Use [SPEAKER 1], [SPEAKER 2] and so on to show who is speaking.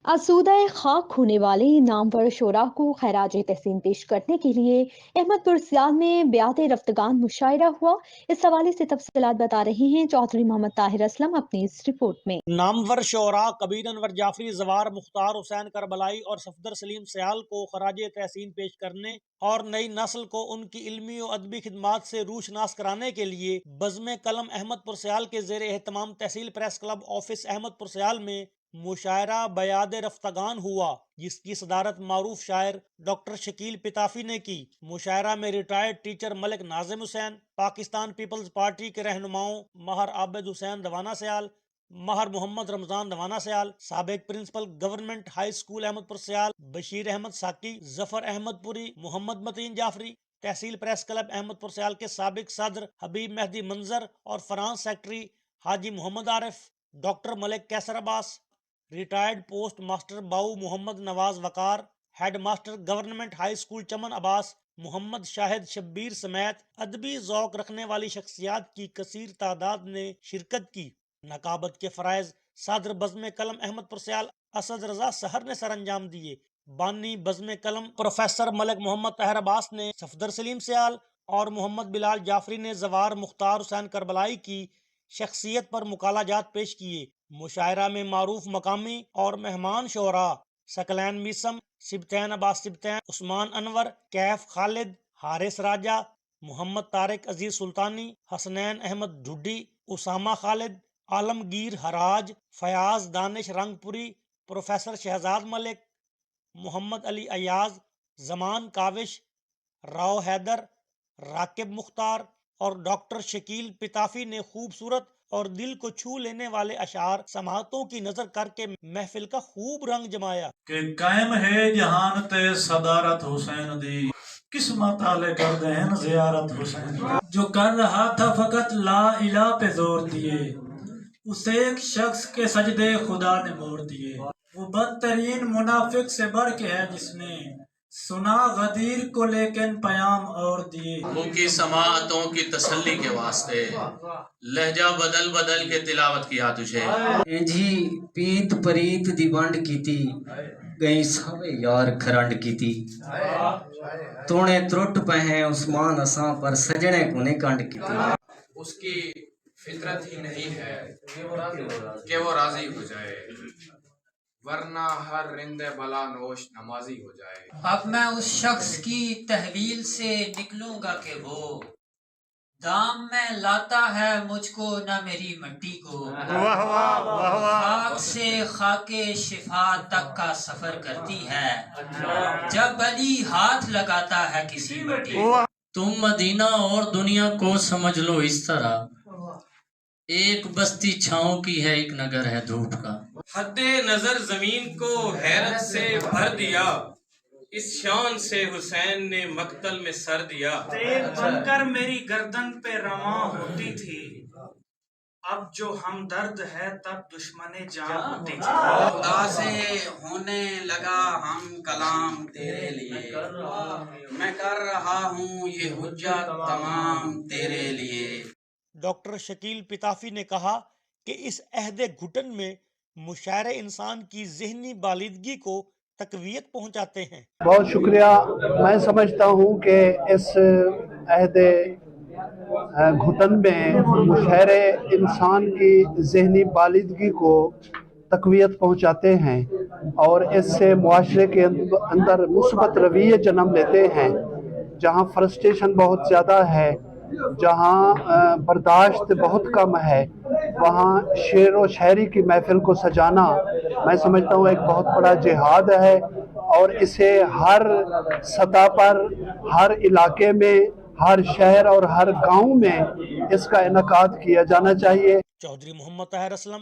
[SPEAKER 1] आसूदा खाक होने वाले नामवर शोरा को खैराज तहसीन पेश करने के लिए अहमदपुर सियाल में ब्यात रफ्तगान मुशायरा हुआ। इस हवाले से तफसीलात बता रहे हैं चौधरी मोहम्मद ताहिर असलम अपनी इस रिपोर्ट में।
[SPEAKER 2] नामवर शोरा कबीर अनवर जाफरी, जवार मुख्तार हुसैन करबलाई और सफदर सलीम सयाल को खराज तहसीन पेश करने और नई नस्ल को उनकी इल्मी और अदबी खिदमात से रूशनास कराने के लिए बज़्म कलम अहमदपुर सयाल के ज़ेर एहतमाम तहसील press club office Ahmedpur Sial में मुशायरा बयाद रफ्तगान हुआ, जिसकी सदारत मारूफ शायर डॉक्टर शकील पिताफी ने की। मुशायरा में retired teacher Malik Nazim Hussain, Pakistan Peoples Party के रहनुमाओं महर आबिद हुसैन दवाना सयाल, महर मोहम्मद रमजान दवाना सयाल, साबिक principal government high school Ahmedpur Sial Bashir Ahmad Saqi, Zafar Ahmad Puri, Mohammad Mateen Jafri, तहसील प्रेस क्लब अहमदपुर सयाल के साबिक सदर हबीब मेहदी मंजर और finance secretary Haji Mohammad Arif, doctor Malik Qaiser Abbas, retired post master Bau Mohammad Nawaz Waqar, head master government high school Chaman Abbas, Mohammad Shahid Shabbir समेत अदबी ज़ौक़ रखने वाली शख्सियात की कसीर तादाद ने शिरकत की। नकाबत के फ़राइज़ सदर बज़्म कलम अहमदपुर सयाल असद रजा सहर ने सर अंजाम दिए। बानी बज़्म कलम प्रोफेसर मलिक मोहम्मद तहर अब्बास ने सफदर सलीम सयाल और मोहम्मद बिलाल जाफरी ने जवार मुख्तार हुसैन करबलाई की शख्सियत पर मुकालाजात पेश किए। मुशायरा में मारूफ मकामी और मेहमान शोरा सकलैन मीसम, सिबतैन अब्बास सिबतैन, उस्मान अनवर, कैफ खालिद, हारिस राजा, मोहम्मद तारिक अजीज सुल्तानी, हसनैन अहमद ढुड्डी, उसामा खालिद, आलमगीर हराज, फयाज दानिश रंगपुरी, प्रोफेसर शहजाद मलिक, मोहम्मद अली अयाज, जमान काविश, राव हैदर, राकिब मुख्तार और डॉक्टर शकील पिताफी ने खूबसूरत और दिल को छू लेने वाले अशार समातों की नजर करके महफिल का खूब रंग जमाया।
[SPEAKER 3] कि कायम है जहान ते सदारत हुसैन दी, किस्मत आले कर देन जियारत हुसैन दी। जो कर रहा था फकत ला इला पे जोर दिए, उसे एक शख्स के सजदे खुदा ने मोड़ दिए। वो बदतरीन मुनाफिक से बढ़ के है जिसने सुना गदीर को लेकिन पयाम और दिए।
[SPEAKER 4] मुंह की समाअतों की तसल्ली के वास्ते लहजा बदल बदल के तिलावत किया तुझे।
[SPEAKER 5] जी पीत परीत दी वंड कीती, गई सावे यार खरंड कीती। तोने त्रुट पहे उस्मान असां पर सजने कोने कंड कीती।
[SPEAKER 6] उसकी फितरत ही नहीं है कि वो राजी हो जाए, वरना हर रिंदे बला नोश नमाजी हो जाए।
[SPEAKER 7] अब मैं उस शख्स की तहवील से निकलूंगा कि वो दाम में लाता है मुझको न मेरी मट्टी को। खाक से खाके शिफा तक का सफर करती है जब अली हाथ लगाता है किसी मट्टी को।
[SPEAKER 4] तुम मदीना और दुनिया को समझ लो इस तरह, एक बस्ती छाँव की है एक नगर है धूप का।
[SPEAKER 8] हद्दे नजर जमीन को हैरत से भर दिया, इस शान से हुसैन ने मक्तल में सर दिया।
[SPEAKER 9] तेग बनकर मेरी गर्दन पे रवा होती थी, अब जो हमदर्द है तब दुश्मने जान होती थी।
[SPEAKER 6] खुदा से होने लगा हम कलाम तेरे लिए, मैं कर रहा हूँ ये हुज्जत तमाम तेरे लिए।
[SPEAKER 2] डॉक्टर शकील पिताफी ने कहा कि इस अहद घुटन में मुशायरे इंसान की ज़हनी बालिदगी को तकवीयत पहुंचाते हैं।
[SPEAKER 10] बहुत शुक्रिया। मैं समझता हूं कि इस अहद घुटन में मुशायरे इंसान की ज़हनी बालिदगी को तकवीयत पहुंचाते हैं और इससे मुआशरे के अंदर मुस्बत रवैये जन्म लेते हैं। जहां फ्रस्ट्रेशन बहुत ज़्यादा है, जहाँ बर्दाश्त बहुत कम है, वहाँ शेर व शायरी की महफिल को सजाना मैं समझता हूँ एक बहुत बड़ा जिहाद है और इसे हर सतह पर, हर इलाके में, हर शहर और हर गांव में इसका इनकाद किया जाना चाहिए।
[SPEAKER 2] चौधरी मोहम्मद ताहिर असलम,